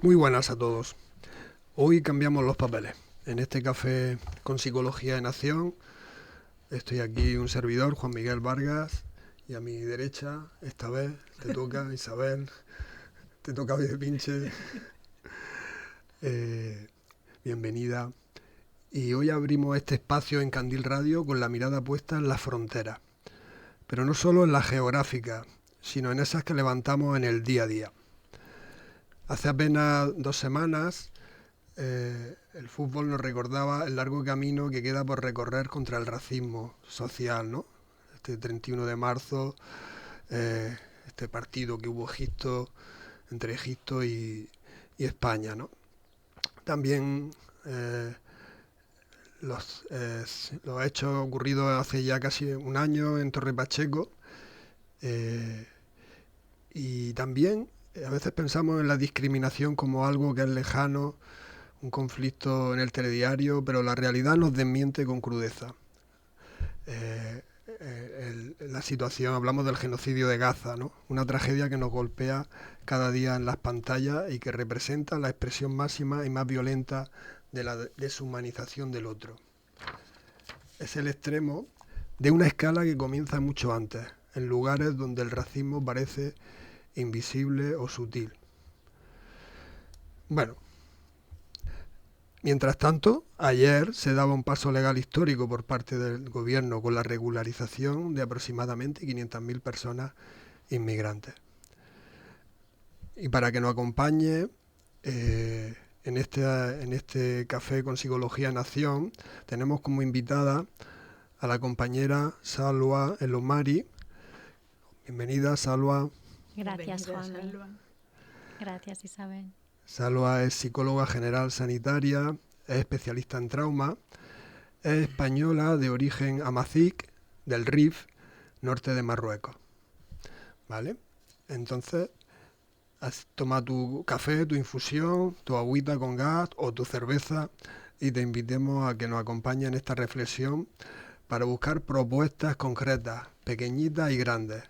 Muy buenas a todos. Hoy cambiamos los papeles. En este café con Psicología en Acción estoy aquí un servidor, Juan Miguel Vargas, y a mi derecha, esta vez, te toca Isabel, te toca de pinche. Bienvenida. Y hoy abrimos este espacio en Candil Radio con la mirada puesta en las fronteras, pero no solo en las geográficas, sino en esas que levantamos en el día a día. Hace apenas 2 semanas el fútbol nos recordaba el largo camino que queda por recorrer contra el racismo social, ¿no? Este 31 de marzo, este partido que hubo entre Egipto y España, ¿no? También los hechos ocurridos hace ya casi un año en Torre Pacheco, y también a veces pensamos en la discriminación como algo que es lejano, un conflicto en el telediario, pero la realidad nos desmiente con crudeza. La situación, hablamos del genocidio de Gaza, ¿no? Una tragedia que nos golpea cada día en las pantallas y que representa la expresión máxima y más violenta de la deshumanización del otro. Es el extremo de una escala que comienza mucho antes, en lugares donde el racismo parece invisible o sutil. Bueno, mientras tanto, ayer se daba un paso legal histórico por parte del gobierno con la regularización de aproximadamente 500.000 personas inmigrantes. Y para que nos acompañe en este café con Psicología en Acción, tenemos como invitada a la compañera Salwa El Omari. Bienvenida, Salwa. Gracias, Juan. Gracias, Isabel. Salwa es psicóloga general sanitaria, es especialista en trauma, es española de origen amazigh, del Rif, norte de Marruecos. ¿Vale? Entonces, toma tu café, tu infusión, tu agüita con gas o tu cerveza y te invitemos a que nos acompañe en esta reflexión para buscar propuestas concretas, pequeñitas y grandes,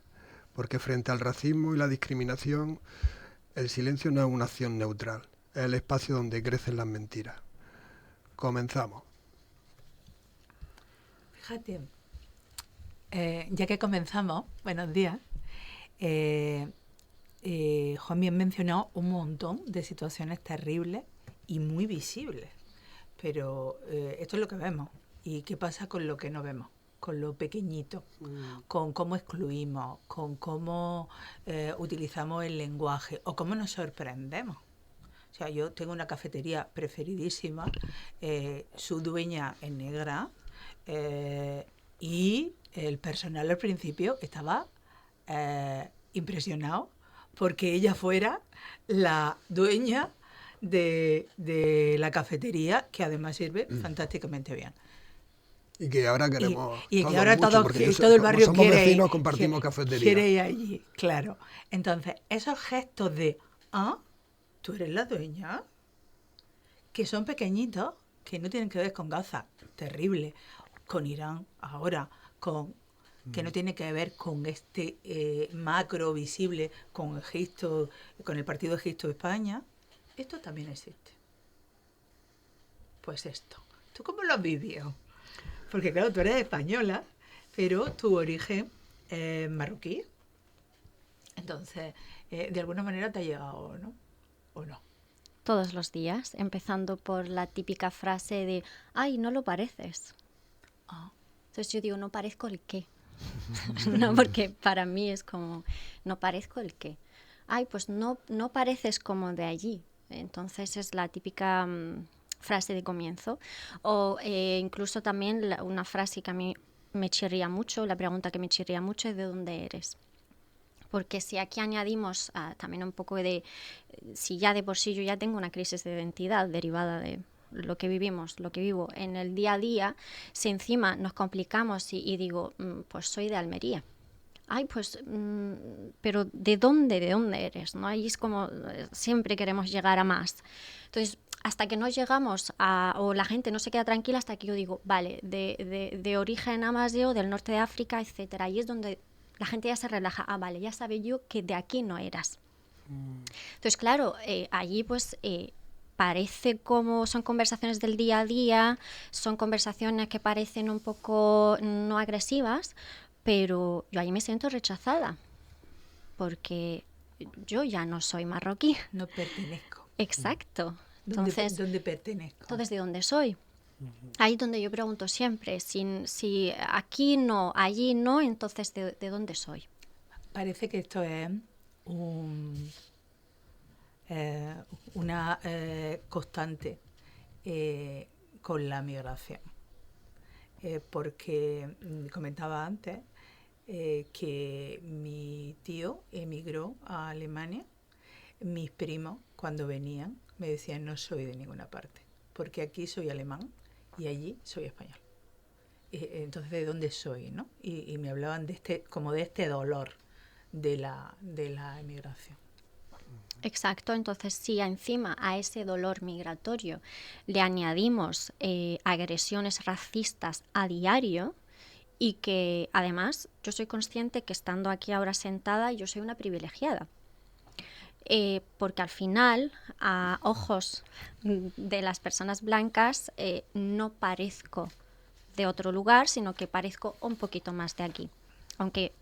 porque frente al racismo y la discriminación, el silencio no es una acción neutral, es el espacio donde crecen las mentiras. Comenzamos. Fíjate, ya que comenzamos, buenos días, Juan bien mencionó un montón de situaciones terribles y muy visibles, pero esto es lo que vemos. ¿Y qué pasa con lo que no vemos? Con lo pequeñito, con cómo excluimos, con cómo utilizamos el lenguaje o cómo nos sorprendemos. O sea, yo tengo una cafetería preferidísima, su dueña es negra, y el personal al principio estaba impresionado porque ella fuera la dueña de la cafetería, que además sirve fantásticamente bien. Y que ahora queremos y que ahora todo el barrio somos quiere vecinos, compartimos cafetería. Quiere ir allí, claro. Entonces, esos gestos de ¿tú eres la dueña? Que son pequeñitos, que no tienen que ver con Gaza, terrible, con Irán ahora, que no tiene que ver con este macro visible, con Egipto, con el partido Egipto-España. Esto también existe. Pues esto. ¿Tú cómo lo has vivido? Porque claro, tú eres española, pero tu origen es marroquí. Entonces, de alguna manera te ha llegado, ¿no? ¿O no? Todos los días, empezando por la típica frase de ¡ay, no lo pareces! Entonces yo digo, ¿no parezco el qué? No, porque para mí es como, no parezco el qué. ¡Ay, pues no pareces como de allí! Entonces es la típica frase de comienzo. O incluso también una frase que a mí me chirría mucho, la pregunta que me chirría mucho es ¿de dónde eres? Porque si aquí añadimos también un poco de, si ya de por sí yo ya tengo una crisis de identidad derivada de lo que vivimos, lo que vivo en el día a día, si encima nos complicamos y digo, pues soy de Almería. Ay, pues, pero ¿de dónde eres? ¿No? Ahí es como, siempre queremos llegar a más. Entonces, hasta que no llegamos o la gente no se queda tranquila hasta que yo digo, vale, de origen amazigh, del norte de África, etcétera. Ahí es donde la gente ya se relaja. Vale, ya sabe yo que de aquí no eras. Entonces, claro, allí pues parece como son conversaciones del día a día, son conversaciones que parecen un poco no agresivas, pero yo allí me siento rechazada porque yo ya no soy marroquí. No pertenezco. Exacto. ¿Dónde pertenezco? Entonces, ¿de dónde soy? Ahí donde yo pregunto siempre, si aquí no, allí no, entonces ¿de dónde soy? Parece que esto es una constante con la migración. Porque comentaba antes que mi tío emigró a Alemania. Mis primos, cuando venían, me decían: no soy de ninguna parte, porque aquí soy alemán y allí soy español. Entonces, ¿de dónde soy? ¿No? Y me hablaban como de este dolor de la emigración. Exacto, entonces si encima a ese dolor migratorio le añadimos agresiones racistas a diario, y que además yo soy consciente que estando aquí ahora sentada yo soy una privilegiada. Porque al final, a ojos de las personas blancas, no parezco de otro lugar, sino que parezco un poquito más de aquí. Aunque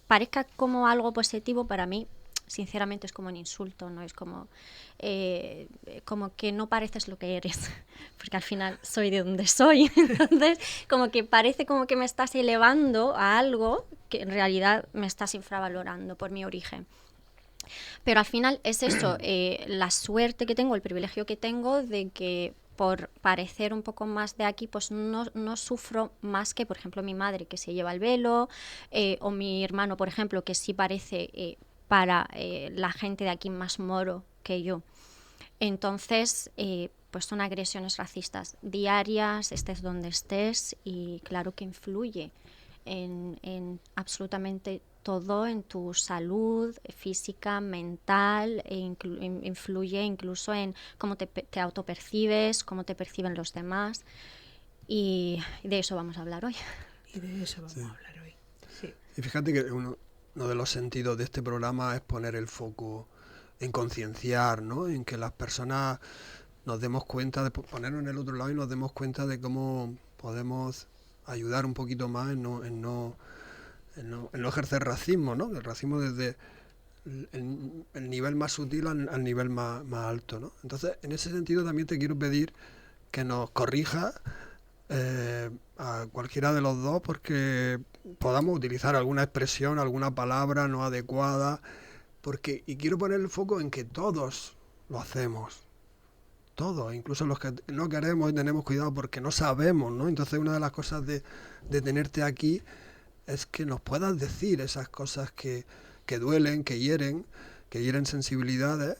parezca como algo positivo, para mí, sinceramente, es como un insulto, ¿no? Es como que no pareces lo que eres, porque al final soy de donde soy. Entonces, como que parece como que me estás elevando a algo que en realidad me estás infravalorando por mi origen. Pero al final es eso, la suerte que tengo, el privilegio que tengo de que por parecer un poco más de aquí, pues no sufro más que, por ejemplo, mi madre, que se lleva el velo, o mi hermano, por ejemplo, que sí parece para la gente de aquí más moro que yo. Entonces, pues son agresiones racistas diarias, estés donde estés, y claro que influye en absolutamente todo, en tu salud física, mental, influye incluso en cómo te autopercibes, cómo te perciben los demás, y de eso vamos a hablar hoy. Y de eso vamos a hablar hoy. Sí. Y fíjate que uno de los sentidos de este programa es poner el foco en concienciar, ¿no? En que las personas nos demos cuenta de ponernos en el otro lado y nos demos cuenta de cómo podemos ayudar un poquito más en no ejercer racismo, ¿no? El racismo desde el nivel más sutil al nivel más alto, ¿no? Entonces, en ese sentido también te quiero pedir que nos corrija a cualquiera de los dos, porque podamos utilizar alguna expresión, alguna palabra no adecuada, y quiero poner el foco en que todos lo hacemos. Todos, incluso los que no queremos y tenemos cuidado porque no sabemos, ¿no? Entonces una de las cosas de tenerte aquí es que nos puedas decir esas cosas que duelen, que hieren sensibilidades,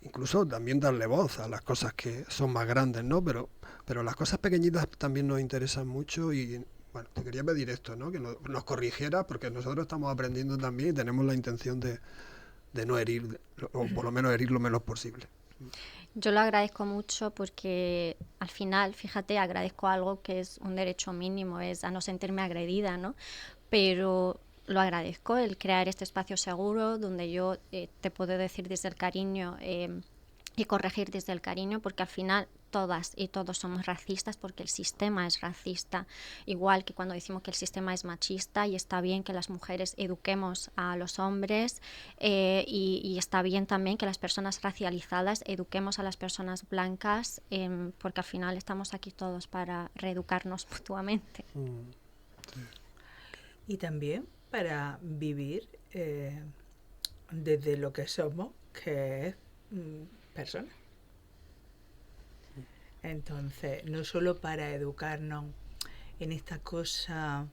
incluso también darle voz a las cosas que son más grandes, ¿no? Pero las cosas pequeñitas también nos interesan mucho y, bueno, te quería pedir esto, ¿no? Que nos corrigieras, porque nosotros estamos aprendiendo también y tenemos la intención de no herir, o por lo menos herir lo menos posible. Yo lo agradezco mucho porque al final, fíjate, agradezco algo que es un derecho mínimo, es a no sentirme agredida, ¿no? Pero lo agradezco, el crear este espacio seguro donde yo te puedo decir desde el cariño y corregir desde el cariño, porque al final todas y todos somos racistas porque el sistema es racista, igual que cuando decimos que el sistema es machista, y está bien que las mujeres eduquemos a los hombres y está bien también que las personas racializadas eduquemos a las personas blancas, porque al final estamos aquí todos para reeducarnos mutuamente. Sí. Y también para vivir desde lo que somos, que es personas. Entonces, no solo para educarnos en esta cosa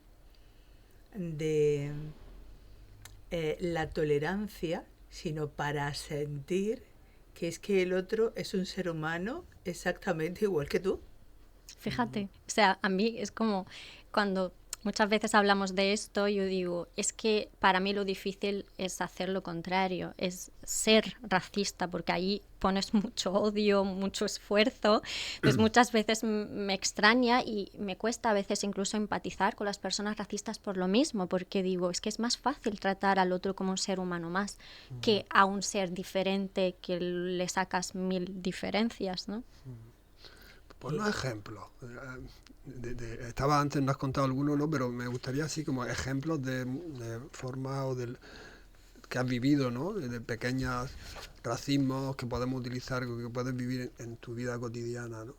de la tolerancia, sino para sentir que es que el otro es un ser humano exactamente igual que tú. Fíjate, o sea, a mí es como cuando muchas veces hablamos de esto y yo digo, es que para mí lo difícil es hacer lo contrario, es ser racista, porque ahí pones mucho odio, mucho esfuerzo. Entonces muchas veces me extraña y me cuesta a veces incluso empatizar con las personas racistas por lo mismo, porque digo, es que es más fácil tratar al otro como un ser humano más que a un ser diferente que le sacas 1000 diferencias, ¿no? Ponnos ejemplos. Estaba antes, no has contado alguno, ¿no? Pero me gustaría así como ejemplos de forma o que has vivido, ¿no? De pequeños racismos que podemos utilizar, que puedes vivir en tu vida cotidiana, ¿no?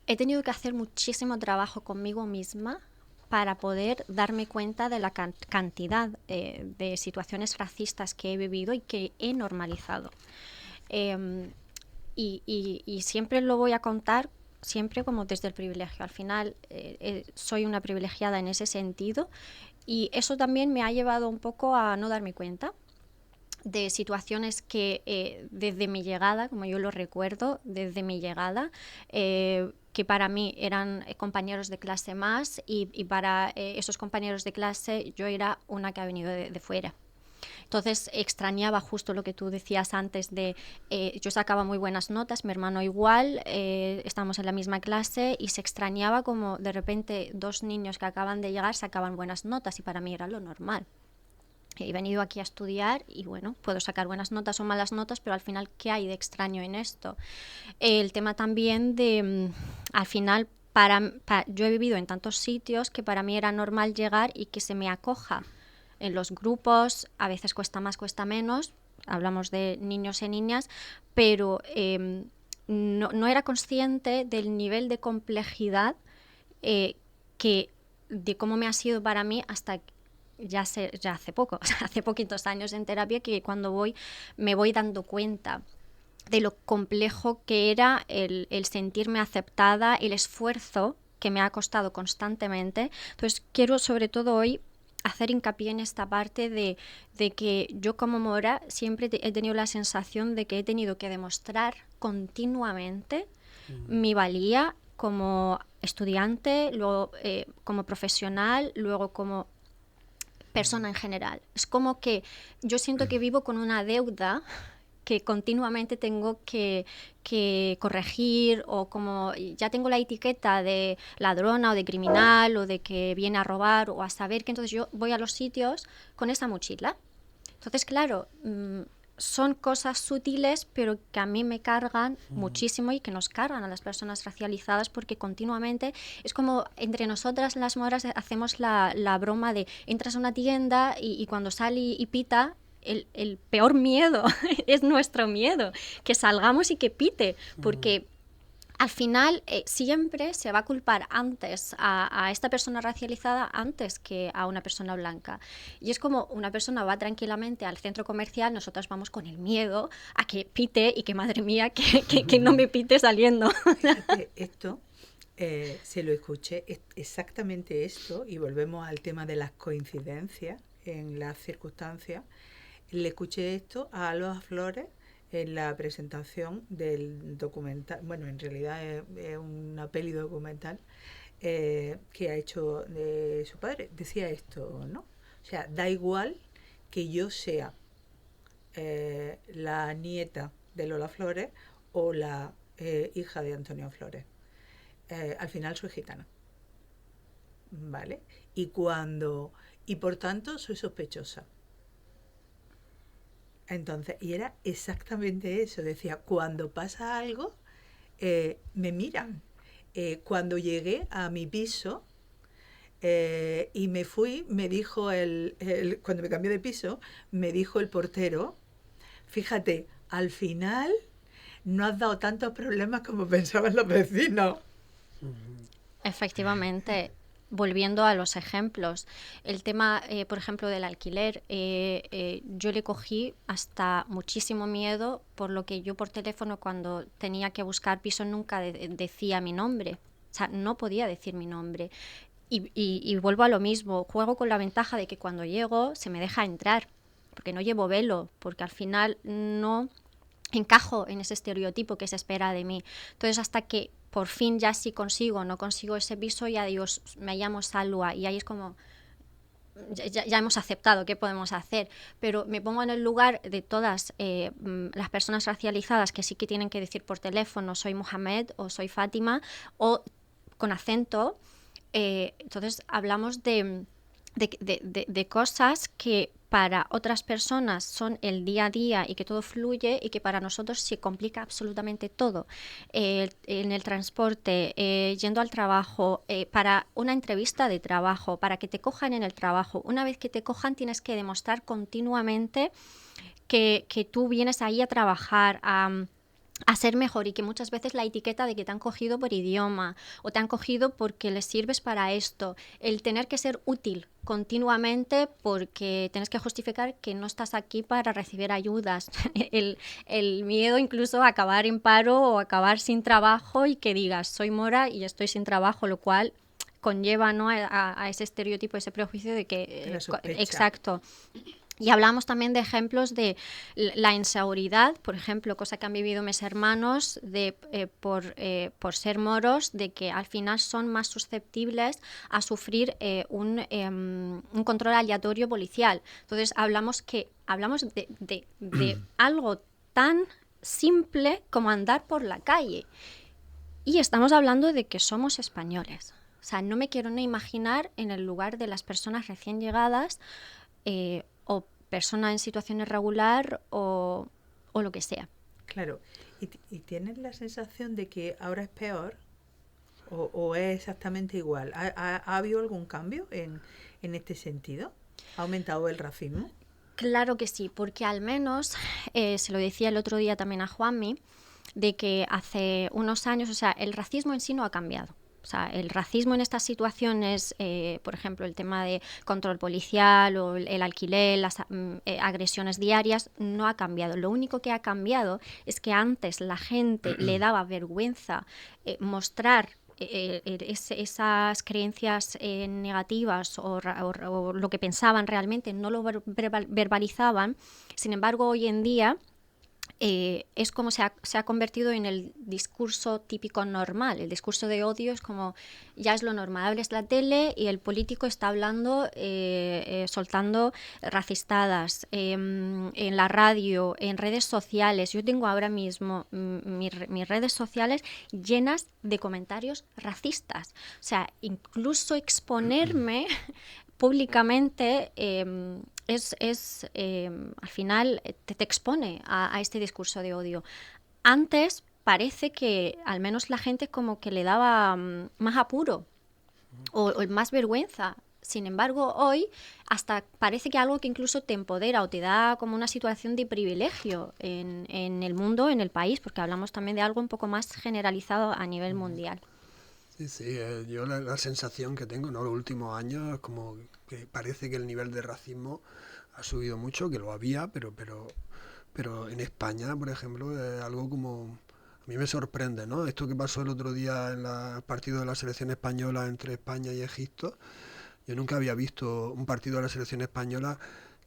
He tenido que hacer muchísimo trabajo conmigo misma para poder darme cuenta de la cantidad de situaciones racistas que he vivido y que he normalizado. Y siempre lo voy a contar, siempre como desde el privilegio. Al final soy una privilegiada en ese sentido y eso también me ha llevado un poco a no darme cuenta de situaciones que desde mi llegada, como yo lo recuerdo, desde mi llegada, que para mí eran compañeros de clase más y para esos compañeros de clase yo era una que ha venido de fuera. Entonces extrañaba justo lo que tú decías antes de yo sacaba muy buenas notas, mi hermano igual, estábamos en la misma clase y se extrañaba como de repente 2 niños que acaban de llegar sacaban buenas notas y para mí era lo normal. He venido aquí a estudiar y bueno, puedo sacar buenas notas o malas notas, pero al final, ¿qué hay de extraño en esto? El tema también de, al final, yo he vivido en tantos sitios que para mí era normal llegar y que se me acoja en los grupos, a veces cuesta más, cuesta menos, hablamos de niños y niñas, pero no era consciente del nivel de complejidad de cómo me ha sido para mí hasta ya hace poco, hace poquitos años en terapia, que cuando me voy dando cuenta de lo complejo que era el sentirme aceptada, el esfuerzo que me ha costado constantemente. Entonces quiero sobre todo hoy hacer hincapié en esta parte de que yo como Mora siempre he tenido la sensación de que he tenido que demostrar continuamente mi valía como estudiante, luego como profesional, luego como persona en general. Es como que yo siento que vivo con una deuda que continuamente tengo que corregir, o como ya tengo la etiqueta de ladrona o de criminal o de que viene a robar o a saber, que entonces yo voy a los sitios con esa mochila. Entonces, claro, son cosas sutiles, pero que a mí me cargan muchísimo y que nos cargan a las personas racializadas, porque continuamente es como entre nosotras las moras hacemos la broma de entras a una tienda y cuando sale y pita, el peor miedo es nuestro miedo, que salgamos y que pite, porque al final siempre se va a culpar antes a esta persona racializada antes que a una persona blanca. Y es como una persona va tranquilamente al centro comercial, nosotros vamos con el miedo a que pite y que madre mía, que no me pite saliendo. Fíjate, esto se lo escuché, exactamente esto, y volvemos al tema de las coincidencias en las circunstancias. Le escuché esto a Alba Flores en la presentación del documental, bueno, en realidad es una peli documental que ha hecho de su padre. Decía esto, ¿no? O sea, da igual que yo sea la nieta de Lola Flores o la hija de Antonio Flores. Al final soy gitana, ¿vale? Y por tanto soy sospechosa. Entonces, y era exactamente eso, decía, cuando pasa algo, me miran. Cuando llegué a mi piso y me fui, me dijo cuando me cambié de piso, me dijo el portero, fíjate, al final no has dado tantos problemas como pensaban los vecinos. Efectivamente. Volviendo a los ejemplos, el tema, por ejemplo, del alquiler, yo le cogí hasta muchísimo miedo, por lo que yo por teléfono cuando tenía que buscar piso nunca decía mi nombre, o sea, no podía decir mi nombre. Y vuelvo a lo mismo, juego con la ventaja de que cuando llego se me deja entrar, porque no llevo velo, porque al final no encajo en ese estereotipo que se espera de mí. Entonces, hasta que por fin ya si consigo o no consigo ese piso, ya digo, me llamo Salwa, y ahí es como, ya hemos aceptado, ¿qué podemos hacer? Pero me pongo en el lugar de todas las personas racializadas que sí que tienen que decir por teléfono, soy Mohamed o soy Fátima, o con acento. Entonces hablamos de cosas que para otras personas son el día a día y que todo fluye, y que para nosotros se complica absolutamente todo. En el transporte, yendo al trabajo, para una entrevista de trabajo, para que te cojan en el trabajo. Una vez que te cojan tienes que demostrar continuamente que tú vienes ahí a trabajar, a ser mejor, y que muchas veces la etiqueta de que te han cogido por idioma o te han cogido porque les sirves para esto, el tener que ser útil continuamente porque tienes que justificar que no estás aquí para recibir ayudas, el miedo incluso a acabar en paro o acabar sin trabajo y que digas soy mora y estoy sin trabajo, lo cual conlleva, ¿no?, a ese estereotipo, ese prejuicio de que... exacto. Y hablamos también de ejemplos de la inseguridad, por ejemplo, cosa que han vivido mis hermanos por ser moros, de que al final son más susceptibles a sufrir un control aleatorio policial. Entonces hablamos de algo tan simple como andar por la calle. Y estamos hablando de que somos españoles. O sea, no me quiero ni imaginar en el lugar de las personas recién llegadas, o persona en situación irregular o lo que sea. Claro. ¿Y tienes la sensación de que ahora es peor o es exactamente igual? ¿Ha habido algún cambio en este sentido? ¿Ha aumentado el racismo? Claro que sí, porque al menos, se lo decía el otro día también a Juanmi, de que hace unos años, o sea, el racismo en sí no ha cambiado. O sea, el racismo en estas situaciones, por ejemplo, el tema de control policial o el alquiler, las agresiones diarias, no ha cambiado. Lo único que ha cambiado es que antes la gente le daba vergüenza mostrar esas creencias negativas o lo que pensaban realmente, no lo verbalizaban. Sin embargo, hoy en día es como se ha convertido en el discurso típico normal. El discurso de odio es como, ya es lo normal. Abres la tele y el político está hablando, soltando racistadas, en la radio, en redes sociales. Yo tengo ahora mismo mis redes sociales llenas de comentarios racistas. O sea, incluso exponerme públicamente al final te expone a este discurso de odio. Antes parece que al menos la gente como que le daba más apuro o más vergüenza. Sin embargo, hoy hasta parece que algo que incluso te empodera o te da como una situación de privilegio en el mundo, en el país, porque hablamos también de algo un poco más generalizado a nivel mundial. Sí, yo la sensación que tengo, ¿no?, los últimos años es como que parece que el nivel de racismo ha subido mucho, que lo había, pero en España, por ejemplo, es algo como... A mí me sorprende, ¿no? Esto que pasó el otro día en el partido de la selección española entre España y Egipto. Yo nunca había visto un partido de la selección española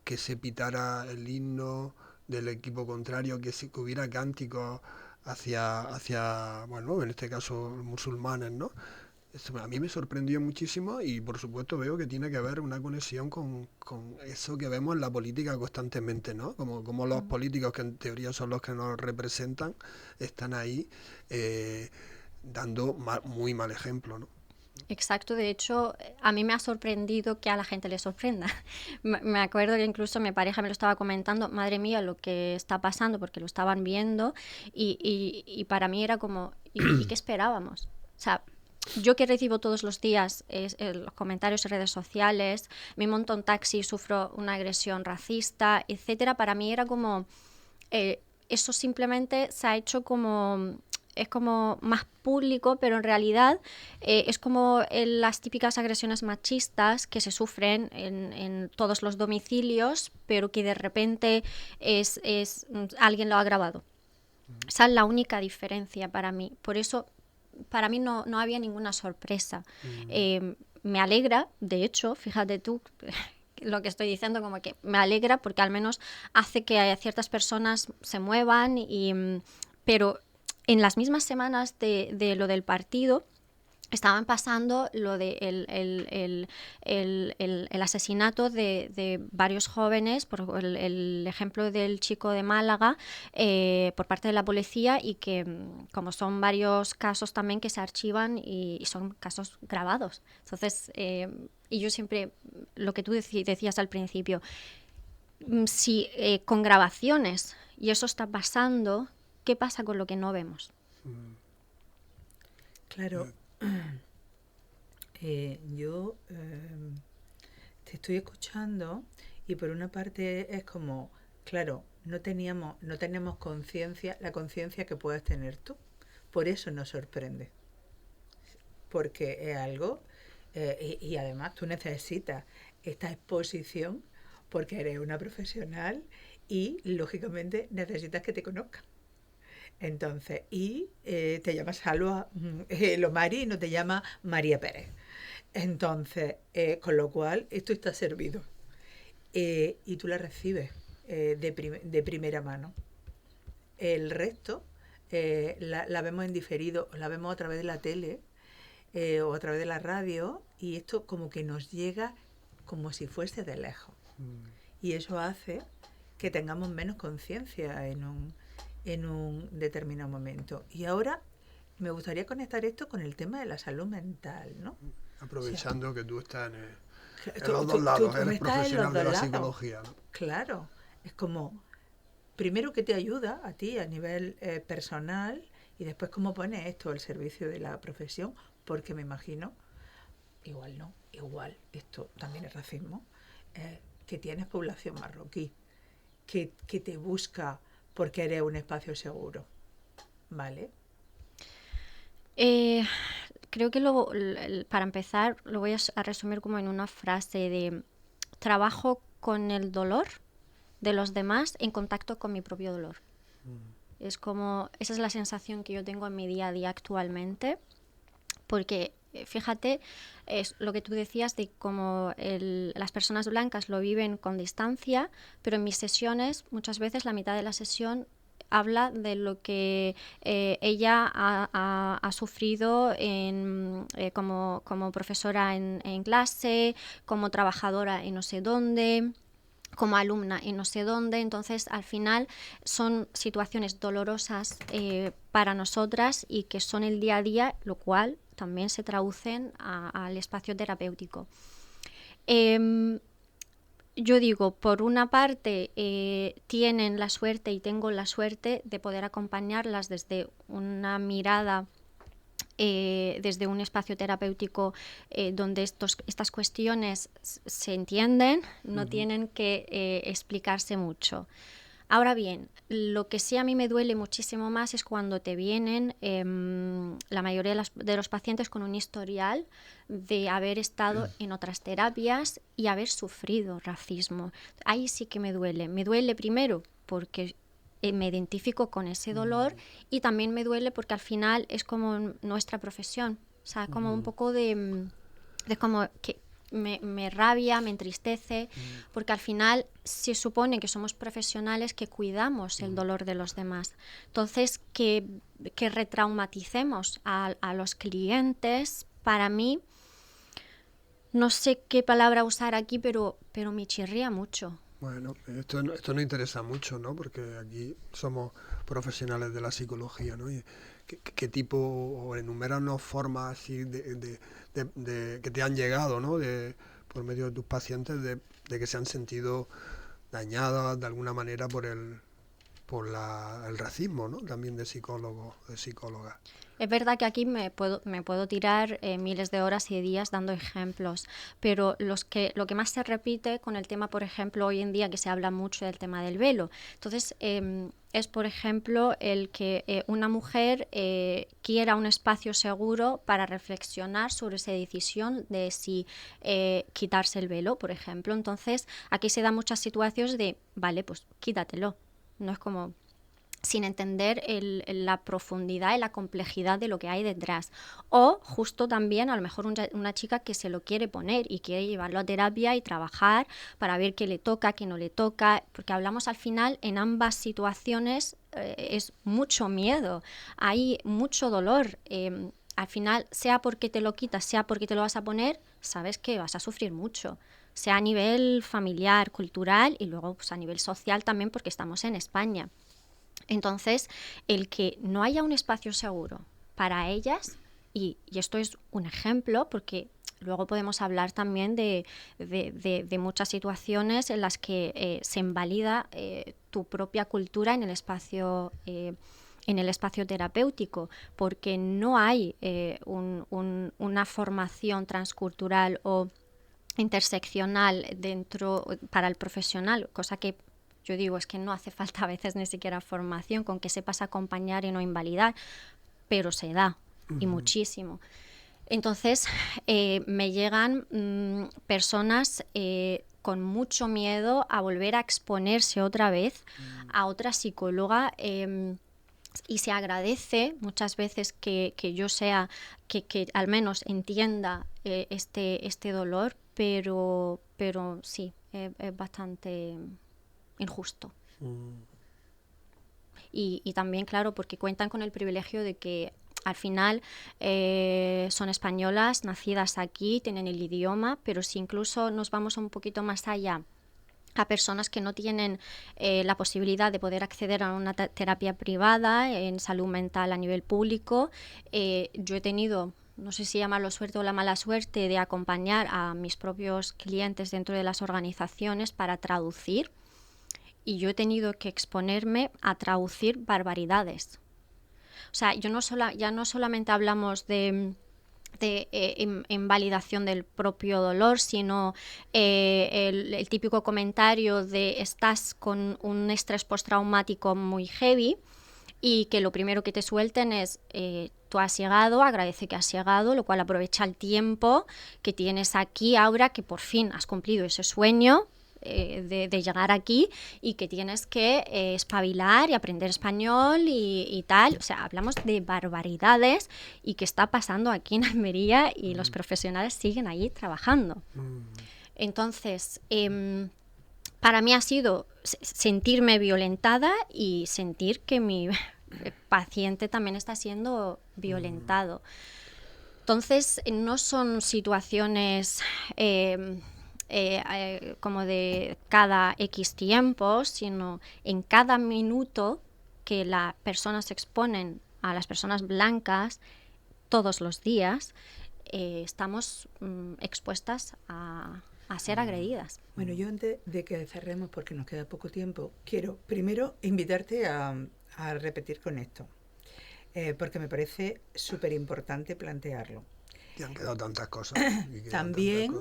que se pitara el himno del equipo contrario, que hubiera cánticos hacia, bueno, en este caso musulmanes, ¿no? A mí me sorprendió muchísimo y por supuesto veo que tiene que haber una conexión con eso que vemos en la política constantemente, ¿no? Como los políticos, que en teoría son los que nos representan, están ahí dando muy mal ejemplo, ¿no? Exacto, de hecho, a mí me ha sorprendido que a la gente le sorprenda. Me acuerdo que incluso mi pareja me lo estaba comentando, madre mía, lo que está pasando, porque lo estaban viendo, y para mí era como, ¿y qué esperábamos? O sea, yo que recibo todos los días los comentarios en redes sociales, me monto en taxi, sufro una agresión racista, etcétera, para mí era como, eso simplemente se ha hecho como... es como más público, pero en realidad es como las típicas agresiones machistas que se sufren en todos los domicilios, pero que de repente alguien lo ha grabado. Esa es la única diferencia para mí. Por eso, para mí no había ninguna sorpresa. Me alegra, de hecho, fíjate tú... lo que estoy diciendo, como que me alegra porque al menos hace que ciertas personas se muevan, pero en las mismas semanas de lo del partido, estaban pasando lo de el asesinato de varios jóvenes, por el ejemplo del chico de Málaga, por parte de la policía, y que como son varios casos también que se archivan y son casos grabados. Entonces, y yo siempre, lo que tú decías al principio, si con grabaciones y eso está pasando, ¿qué pasa con lo que no vemos? Claro, yo te estoy escuchando y por una parte es como, claro, no teníamos conciencia, la conciencia que puedes tener tú. Por eso nos sorprende. Porque es algo, y además tú necesitas esta exposición porque eres una profesional y lógicamente necesitas que te conozcan. Entonces, te llamas Salva Lomari y no te llama María Pérez. Entonces, con lo cual, esto está servido. Y tú la recibes de primera mano. El resto la vemos en diferido, la vemos a través de la tele o a través de la radio, y esto como que nos llega como si fuese de lejos. Y eso hace que tengamos menos conciencia en un determinado momento. Y ahora me gustaría conectar esto con el tema de la salud mental, ¿no? Aprovechando, o sea, que tú estás en tú, los dos lados, tú eres profesional de la lados. psicología, ¿no? Claro, es como, primero que te ayuda a ti a nivel personal, y después cómo pones esto al servicio de la profesión, porque me imagino, igual, esto también es racismo, que tienes población marroquí, que te busca porque eres un espacio seguro, ¿vale? Creo que para empezar lo voy a resumir como en una frase de trabajo con el dolor de los demás en contacto con mi propio dolor. Es como, esa es la sensación que yo tengo en mi día a día actualmente, porque fíjate, es lo que tú decías de cómo las personas blancas lo viven con distancia, pero en mis sesiones muchas veces la mitad de la sesión habla de lo que ella ha sufrido como profesora en clase, como trabajadora en no sé dónde, como alumna en no sé dónde. Entonces al final son situaciones dolorosas para nosotras y que son el día a día, lo cual también se traducen al espacio terapéutico. Yo digo, por una parte, tienen la suerte y tengo la suerte de poder acompañarlas desde una mirada, desde un espacio terapéutico donde estas cuestiones se entienden, no tienen que explicarse mucho. Ahora bien, lo que sí a mí me duele muchísimo más es cuando te vienen la mayoría de los pacientes con un historial de haber estado en otras terapias y haber sufrido racismo. Ahí sí que me duele. Me duele primero porque me identifico con ese dolor, y también me duele porque al final es como nuestra profesión. O sea, como un poco de como que me rabia, me entristece, porque al final se supone que somos profesionales que cuidamos el dolor de los demás. Entonces, que retraumaticemos a los clientes, para mí, no sé qué palabra usar aquí, pero me chirría mucho. Bueno, esto nos interesa mucho, ¿no? Porque aquí somos profesionales de la psicología, ¿no? Y ¿qué tipo, o enuméranos formas así que te han llegado, ¿no? Por medio de tus pacientes, de que se han sentido dañadas de alguna manera por el racismo, ¿no? También de psicólogos, de psicólogas. Es verdad que aquí me puedo tirar miles de horas y de días dando ejemplos, pero lo que más se repite con el tema, por ejemplo, hoy en día que se habla mucho del tema del velo. Entonces, es, por ejemplo, el que una mujer quiera un espacio seguro para reflexionar sobre esa decisión de si quitarse el velo, por ejemplo. Entonces, aquí se dan muchas situaciones de, vale, pues quítatelo. No es como... sin entender la profundidad y la complejidad de lo que hay detrás. O justo también a lo mejor una chica que se lo quiere poner y quiere llevarlo a terapia y trabajar para ver qué le toca, qué no le toca, porque hablamos al final en ambas situaciones, es mucho miedo, hay mucho dolor. Al final, sea porque te lo quitas, sea porque te lo vas a poner, sabes que vas a sufrir mucho, sea a nivel familiar, cultural y luego pues, a nivel social también porque estamos en España. Entonces, el que no haya un espacio seguro para ellas, y esto es un ejemplo, porque luego podemos hablar también de muchas situaciones en las que se invalida tu propia cultura en el espacio terapéutico, porque no hay una formación transcultural o interseccional dentro para el profesional, cosa que yo digo, es que no hace falta a veces ni siquiera formación, con que sepas acompañar y no invalidar, pero se da, y muchísimo. Entonces, me llegan personas con mucho miedo a volver a exponerse otra vez a otra psicóloga, y se agradece muchas veces que yo sea, que al menos entienda este dolor, pero sí, es bastante injusto. Y también, claro, porque cuentan con el privilegio de que al final son españolas, nacidas aquí, tienen el idioma, pero si incluso nos vamos un poquito más allá, a personas que no tienen la posibilidad de poder acceder a una terapia privada en salud mental a nivel público, yo he tenido, no sé si llamarlo suerte o la mala suerte, de acompañar a mis propios clientes dentro de las organizaciones para traducir, y yo he tenido que exponerme a traducir barbaridades. O sea, ya no solamente hablamos de invalidación del propio dolor, sino el típico comentario de estás con un estrés postraumático muy heavy y que lo primero que te suelten es tú has llegado, agradece que has llegado, lo cual aprovecha el tiempo que tienes aquí ahora, que por fin has cumplido ese sueño de llegar aquí y que tienes que espabilar y aprender español y tal. O sea, hablamos de barbaridades y que está pasando aquí en Almería y los profesionales siguen allí trabajando. Entonces, para mí ha sido sentirme violentada y sentir que mi paciente también está siendo violentado. Entonces, no son situaciones como de cada X tiempo, sino en cada minuto que las personas se exponen a las personas blancas todos los días, estamos expuestas a ser agredidas. Bueno, yo antes de que cerremos, porque nos queda poco tiempo, quiero primero invitarte a repetir con esto, porque me parece súper importante plantearlo. Te han quedado tantas cosas. También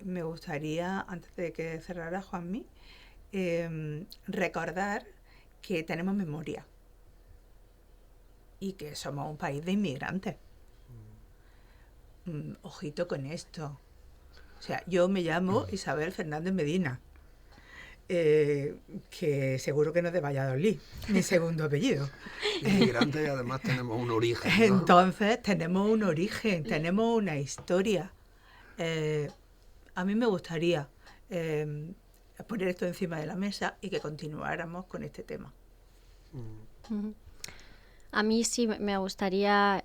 me gustaría, antes de que cerrara Juanmi, recordar que tenemos memoria y que somos un país de inmigrantes. Ojito con esto. O sea, yo me llamo Isabel Fernández Medina, que seguro que no es de Valladolid, mi segundo apellido. Inmigrantes y además tenemos un origen, ¿no? Entonces, tenemos un origen, tenemos una historia. A mí me gustaría poner esto encima de la mesa y que continuáramos con este tema. A mí sí me gustaría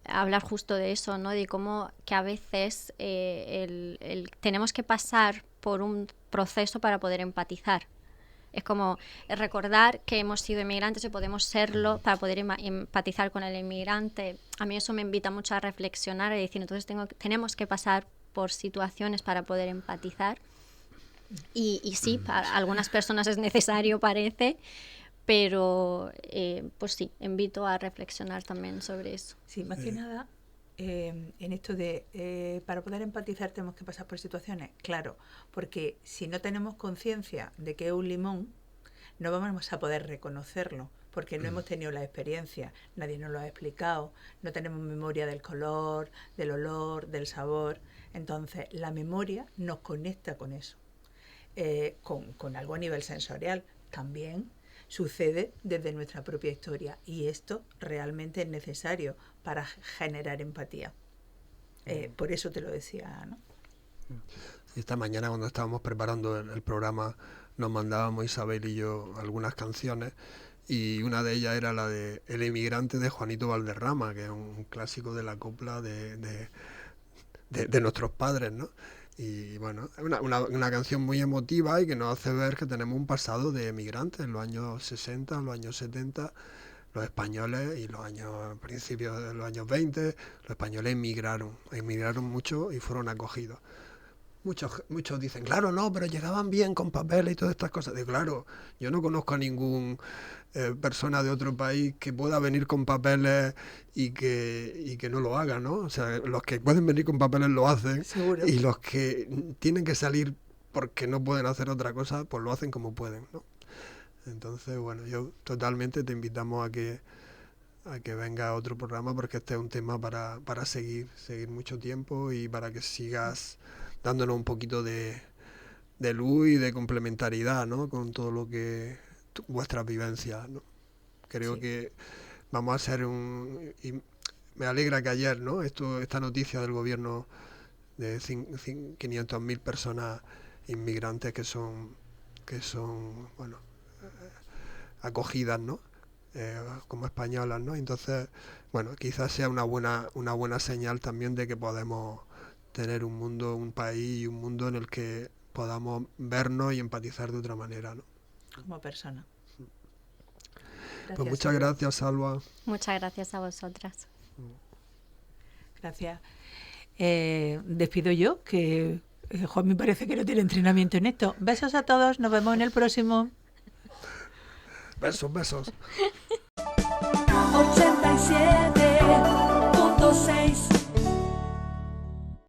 hablar justo de eso, ¿no? De cómo que a veces tenemos que pasar por un proceso para poder empatizar. Es como recordar que hemos sido inmigrantes y podemos serlo para poder empatizar con el inmigrante. A mí eso me invita mucho a reflexionar y decir, entonces tenemos que pasar por situaciones para poder empatizar. Y sí, para algunas personas es necesario, parece, pero pues sí, invito a reflexionar también sobre eso. Sí, más que nada, en esto de para poder empatizar tenemos que pasar por situaciones, claro, porque si no tenemos conciencia de que es un limón, no vamos a poder reconocerlo, porque no hemos tenido la experiencia, nadie nos lo ha explicado, no tenemos memoria del color, del olor, del sabor. Entonces, la memoria nos conecta con eso, con algo a nivel sensorial. También sucede desde nuestra propia historia. Y esto realmente es necesario para generar empatía. Por eso te lo decía, ¿no? Esta mañana, cuando estábamos preparando el programa, nos mandábamos Isabel y yo algunas canciones, y una de ellas era la de El emigrante de Juanito Valderrama, que es un clásico de la copla de nuestros padres, ¿no? Y bueno, es una canción muy emotiva y que nos hace ver que tenemos un pasado de emigrantes. En los años 60, en los años 70, los españoles, y principios de los años 20, los españoles emigraron mucho y fueron acogidos. Muchos dicen, claro, no, pero llegaban bien con papeles y todas estas cosas. Digo, claro, yo no conozco a ningún persona de otro país que pueda venir con papeles y que no lo haga, ¿no? O sea, los que pueden venir con papeles lo hacen. Seguro. Y los que tienen que salir porque no pueden hacer otra cosa, pues lo hacen como pueden, ¿no? Entonces, bueno, yo totalmente te invitamos a que venga a otro programa, porque este es un tema para seguir mucho tiempo, y para que sigas dándonos un poquito de luz y de complementariedad, ¿no? Con todo lo que vuestras vivencias, ¿no? Creo Sí. que vamos a ser y me alegra que ayer, ¿no? Esta noticia del gobierno de 500.000 personas inmigrantes que son bueno, acogidas, ¿no? Como españolas, ¿no? Entonces, bueno, quizás sea una buena señal también de que podemos tener un país y un mundo en el que podamos vernos y empatizar de otra manera, ¿no? Como persona. Pues muchas gracias, Salva. Muchas gracias a vosotras. Gracias. Despido yo, que Juan me parece que no tiene entrenamiento en esto. Besos a todos, nos vemos en el próximo. Besos.